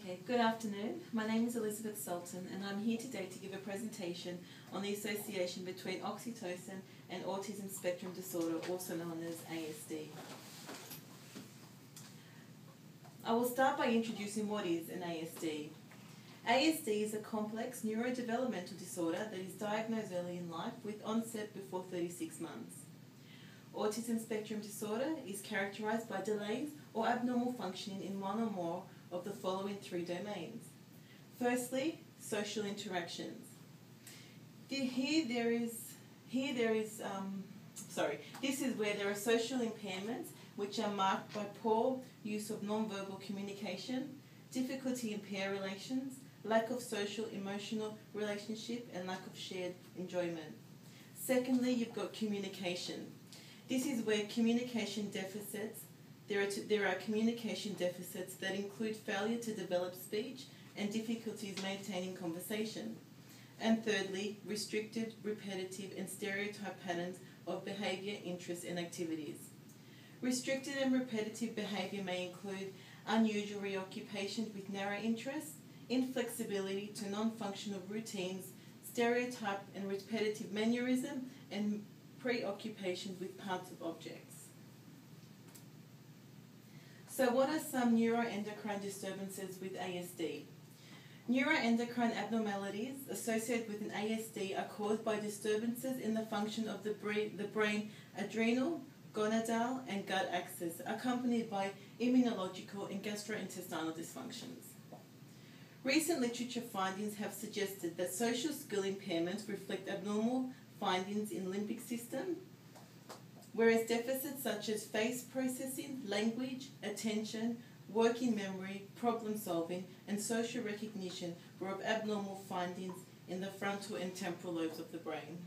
Okay, good afternoon. My name is Elizabeth Sultan and I'm here today to give a presentation on the association between oxytocin and autism spectrum disorder, also known as ASD. I will start by introducing what is an ASD. ASD is a complex neurodevelopmental disorder that is diagnosed early in life with onset before 36 months. Autism spectrum disorder is characterized by delays or abnormal functioning in one or more of the following three domains. Firstly, social interactions. This is where there are social impairments which are marked by poor use of non-verbal communication, difficulty in pair relations, lack of social emotional relationship, and lack of shared enjoyment. Secondly, you've got communication. This is where communication deficits, there are communication deficits that include failure to develop speech and difficulties maintaining conversation. And thirdly, restricted, repetitive and stereotype patterns of behaviour, interests and activities. Restricted and repetitive behaviour may include unusual reoccupations with narrow interests, inflexibility to non-functional routines, stereotype and repetitive mannerism, and preoccupation with parts of objects. So what are some neuroendocrine disturbances with ASD? Neuroendocrine abnormalities associated with an ASD are caused by disturbances in the function of the brain adrenal, gonadal and gut axis, accompanied by immunological and gastrointestinal dysfunctions. Recent literature findings have suggested that social skill impairments reflect abnormal findings in limbic system, whereas deficits such as face processing, language, attention, working memory, problem solving, and social recognition were of abnormal findings in the frontal and temporal lobes of the brain.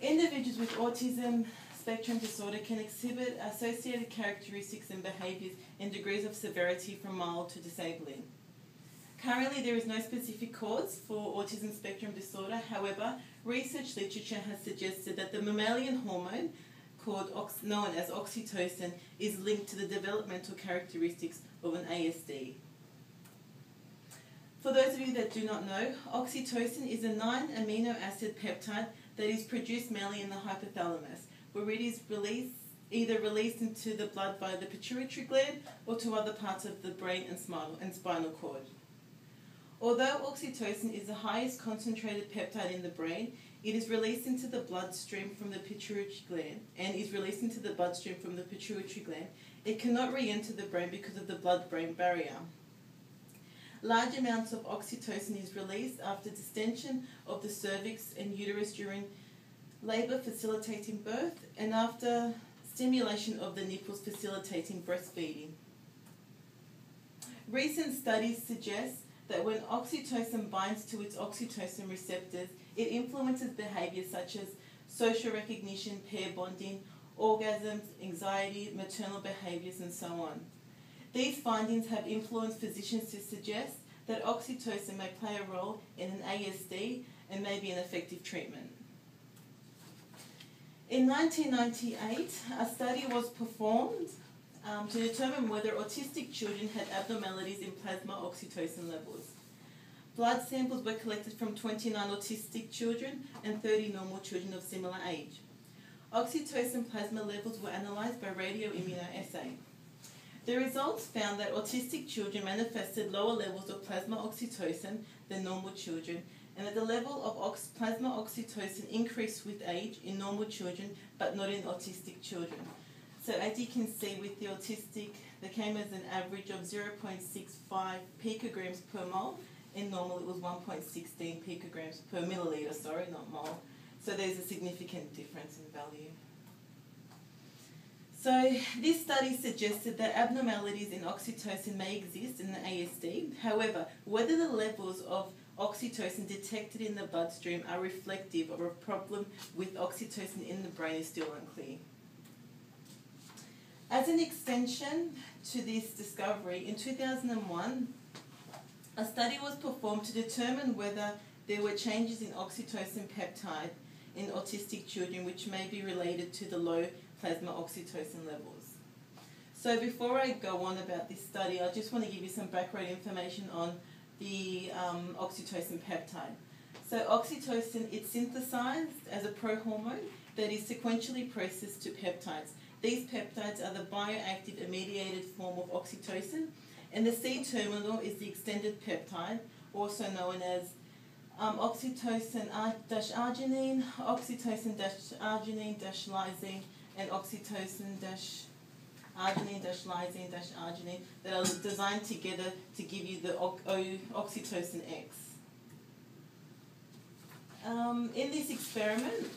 Individuals with autism spectrum disorder can exhibit associated characteristics and behaviours in degrees of severity from mild to disabling. Currently, there is no specific cause for autism spectrum disorder. However, research literature has suggested that the mammalian hormone known as oxytocin is linked to the developmental characteristics of an ASD. For those of you that do not know, oxytocin is a 9-amino acid peptide that is produced mainly in the hypothalamus, where it is either released into the blood via the pituitary gland or to other parts of the brain and spinal cord. Although oxytocin is the highest concentrated peptide in the brain, it is released into the bloodstream from the pituitary gland It cannot re-enter the brain because of the blood-brain barrier. Large amounts of oxytocin is released after distension of the cervix and uterus during labour facilitating birth and after stimulation of the nipples facilitating breastfeeding. Recent studies suggest that when oxytocin binds to its oxytocin receptors, it influences behaviours such as social recognition, pair bonding, orgasms, anxiety, maternal behaviours, and so on. These findings have influenced physicians to suggest that oxytocin may play a role in an ASD and may be an effective treatment. In 1998, a study was performed to determine whether autistic children had abnormalities in plasma oxytocin levels. Blood samples were collected from 29 autistic children and 30 normal children of similar age. Oxytocin plasma levels were analysed by radioimmunoassay. The results found that autistic children manifested lower levels of plasma oxytocin than normal children, and that the level of plasma oxytocin increased with age in normal children but not in autistic children. So as you can see with the autistic, they came as an average of 0.65 picograms per mole. In normal it was 1.16 picograms per milliliter, sorry, not mole. So there's a significant difference in value. So this study suggested that abnormalities in oxytocin may exist in the ASD. However, whether the levels of oxytocin detected in the bloodstream are reflective of a problem with oxytocin in the brain is still unclear. As an extension to this discovery, in 2001, a study was performed to determine whether there were changes in oxytocin peptide in autistic children which may be related to the low plasma oxytocin levels. So before I go on about this study, I just want to give you some background information on the oxytocin peptide. So oxytocin, it's synthesized as a prohormone that is sequentially processed to peptides. These peptides are the bioactive mediated form of oxytocin, and the C-terminal is the extended peptide, also known as oxytocin-arginine, oxytocin-arginine-lysine, and oxytocin-arginine-lysine-arginine that are designed together to give you the oxytocin X. In this experiment,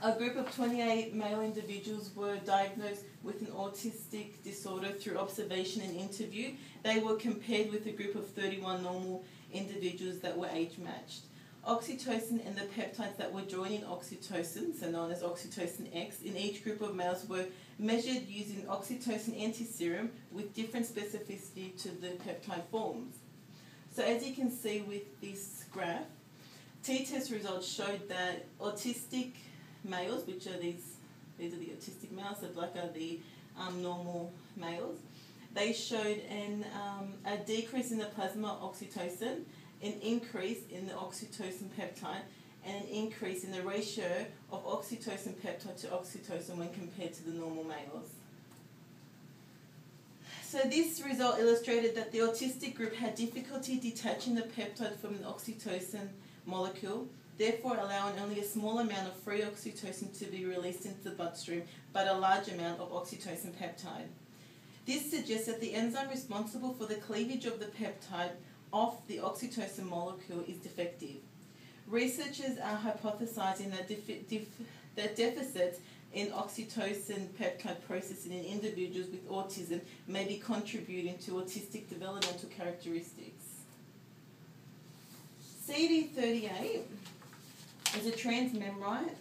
a group of 28 male individuals were diagnosed with an autistic disorder through observation and interview. They were compared with a group of 31 normal individuals that were age-matched. Oxytocin and the peptides that were joining oxytocin, so known as oxytocin X, in each group of males were measured using oxytocin antiserum with different specificity to the peptide forms. So as you can see with this graph, t-test results showed that autistic males, which are these are the autistic males, the black are the normal males, they showed a decrease in the plasma oxytocin, an increase in the oxytocin peptide, and an increase in the ratio of oxytocin peptide to oxytocin when compared to the normal males. So this result illustrated that the autistic group had difficulty detaching the peptide from the oxytocin molecule, therefore allowing only a small amount of free oxytocin to be released into the bloodstream, but a large amount of oxytocin peptide. This suggests that the enzyme responsible for the cleavage of the peptide off the oxytocin molecule is defective. Researchers are hypothesizing that deficits in oxytocin peptide processing in individuals with autism may be contributing to autistic developmental characteristics. CD38 is a transmembrane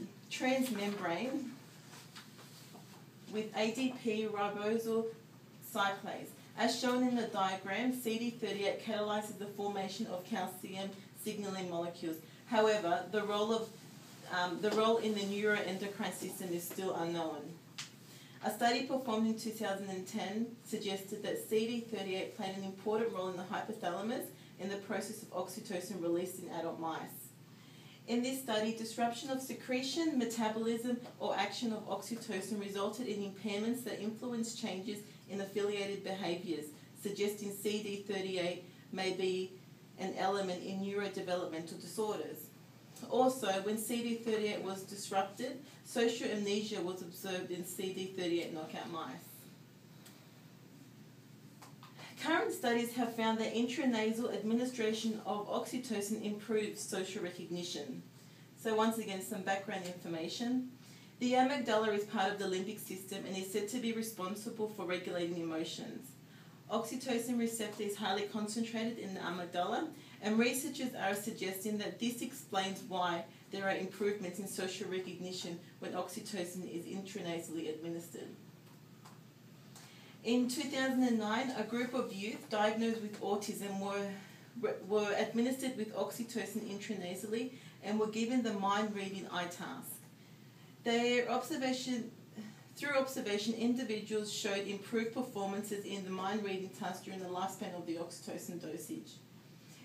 with ADP ribosyl cyclase. As shown in the diagram, CD38 catalyzes the formation of calcium signaling molecules. However, the role in the neuroendocrine system is still unknown. A study performed in 2010 suggested that CD38 played an important role in the hypothalamus in the process of oxytocin released in adult mice. In this study, disruption of secretion, metabolism, or action of oxytocin resulted in impairments that influence changes in affiliated behaviors, suggesting CD38 may be an element in neurodevelopmental disorders. Also, when CD38 was disrupted, social amnesia was observed in CD38 knockout mice. Current studies have found that intranasal administration of oxytocin improves social recognition. So once again, some background information. The amygdala is part of the limbic system and is said to be responsible for regulating emotions. Oxytocin receptor is highly concentrated in the amygdala, and researchers are suggesting that this explains why there are improvements in social recognition when oxytocin is intranasally administered. In 2009, a group of youth diagnosed with autism were administered with oxytocin intranasally and were given the mind-reading eye task. Through observation, individuals showed improved performances in the mind-reading task during the lifespan of the oxytocin dosage.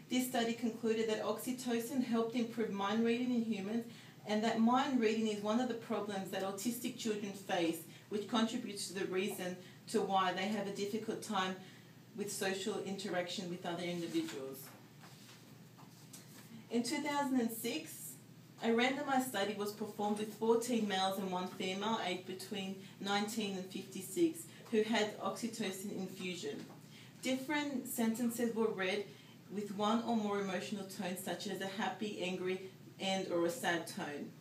This study concluded that oxytocin helped improve mind reading in humans, and that mind reading is one of the problems that autistic children face, which contributes to the reason to why they have a difficult time with social interaction with other individuals. In 2006, a randomized study was performed with 14 males and 1 female aged between 19 and 56 who had oxytocin infusion. Different sentences were read with one or more emotional tones, such as a happy, angry, and/or a sad tone.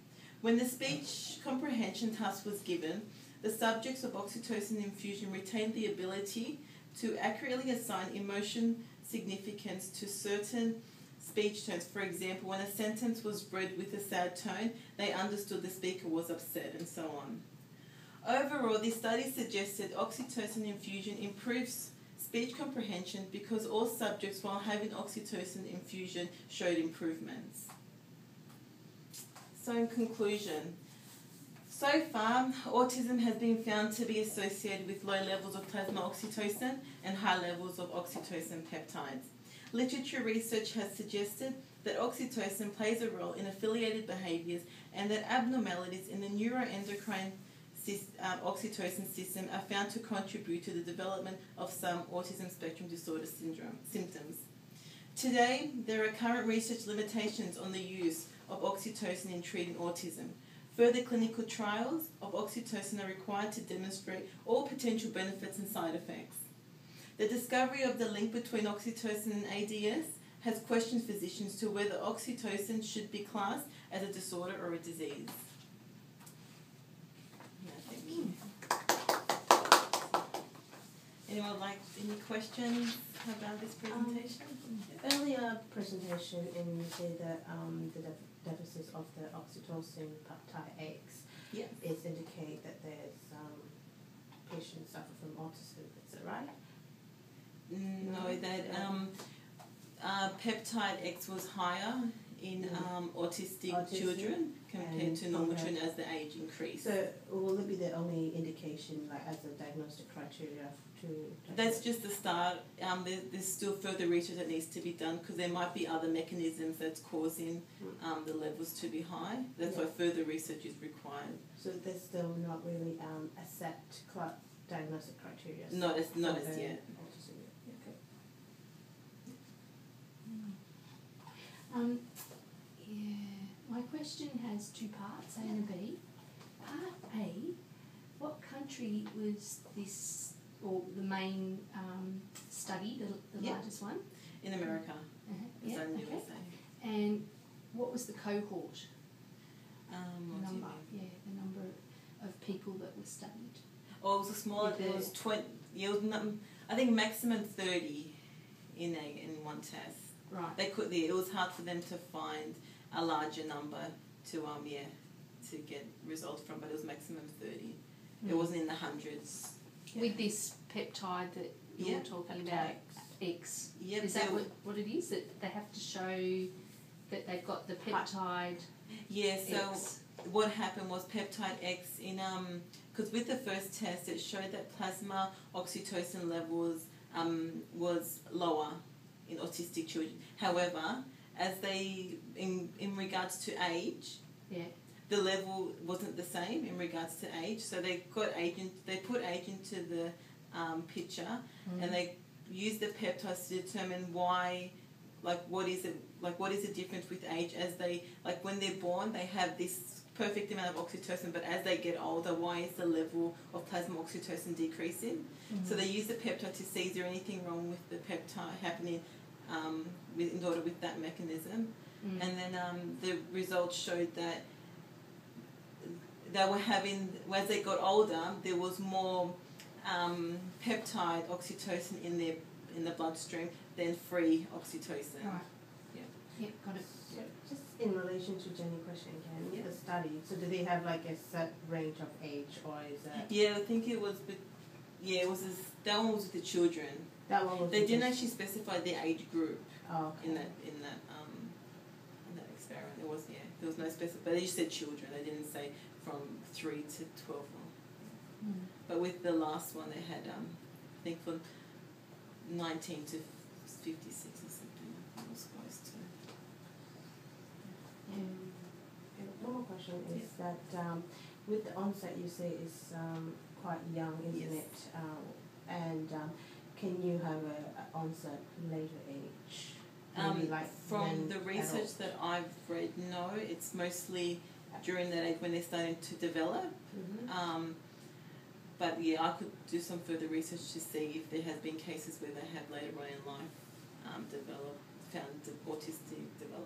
When the speech comprehension task was given, the subjects of oxytocin infusion retained the ability to accurately assign emotion significance to certain speech tones. For example, when a sentence was read with a sad tone, they understood the speaker was upset, and so on. Overall, this study suggested oxytocin infusion improves speech comprehension because all subjects, while having oxytocin infusion, showed improvements. So in conclusion, So far, autism has been found to be associated with low levels of plasma oxytocin and high levels of oxytocin peptides. Literature research has suggested that oxytocin plays a role in affiliated behaviours and that abnormalities in the neuroendocrine oxytocin system are found to contribute to the development of some autism spectrum disorder symptoms. Today, there are current research limitations on the use of oxytocin in treating autism. Further clinical trials of oxytocin are required to demonstrate all potential benefits and side effects. The discovery of the link between oxytocin and ADS has questioned physicians to whether oxytocin should be classed as a disorder or a disease. Thank you. Anyone like any questions about this presentation? Earlier presentation, and you say that the deficits of the oxytocin peptide X is indicate that there's patients suffer from autism. Is that right? No, that peptide X was higher in autistic children compared to normal children as the age increased. So will it be the only indication, like as a diagnostic criteria to? That's just the start. There's still further research that needs to be done because there might be other mechanisms that's causing the levels to be high. That's why further research is required. So there's still not really a set diagnostic criteria? Not as yet. My question has two parts, A and a B. Part A, what country was this, or the main study, the largest one? In America. Yeah, okay. USA. And what was the cohort? The number. Yeah, the number of people that were studied. Oh, it was a smaller. It was 20. It was I think maximum 30 in one test. Right. They could. It was hard for them to find a larger number to to get results from, but it was maximum 30. It wasn't in the hundreds. With this peptide that you're talking about, X. Yep. Is that what it is? That they have to show that they've got the peptide? Yeah. So X. what happened was peptide X in because with the first test it showed that plasma oxytocin levels was lower in autistic children. However, as they in regards to age, the level wasn't the same in regards to age. So they put age into the picture, and they used the peptides to determine why, what is the difference with age, as they, when they're born they have this perfect amount of oxytocin, but as they get older, why is the level of plasma oxytocin decreasing? So they use the peptide to see is there anything wrong with the peptide happening in order with that mechanism. And then the results showed that they were having, as they got older, there was more peptide oxytocin in the bloodstream than free oxytocin. Right. Yeah, got it. So just in relation to Jenny's question again, with the study, so do they have a set range of age, or is that? Yeah, I think it was. That one was with the children. That one was. They didn't actually specify the age group in that experiment. It was there was no specific. But they just said children. They didn't say from 3 to 12. But with the last one, they had I think from 19 to 56 or something. I was close to. And one more question is that with the onset, you say is quite young, isn't it? And can you have an onset later age? Maybe from the research that I've read, no. It's mostly during that age when they're starting to develop. But I could do some further research to see if there has been cases where they have later on in life found autistic development.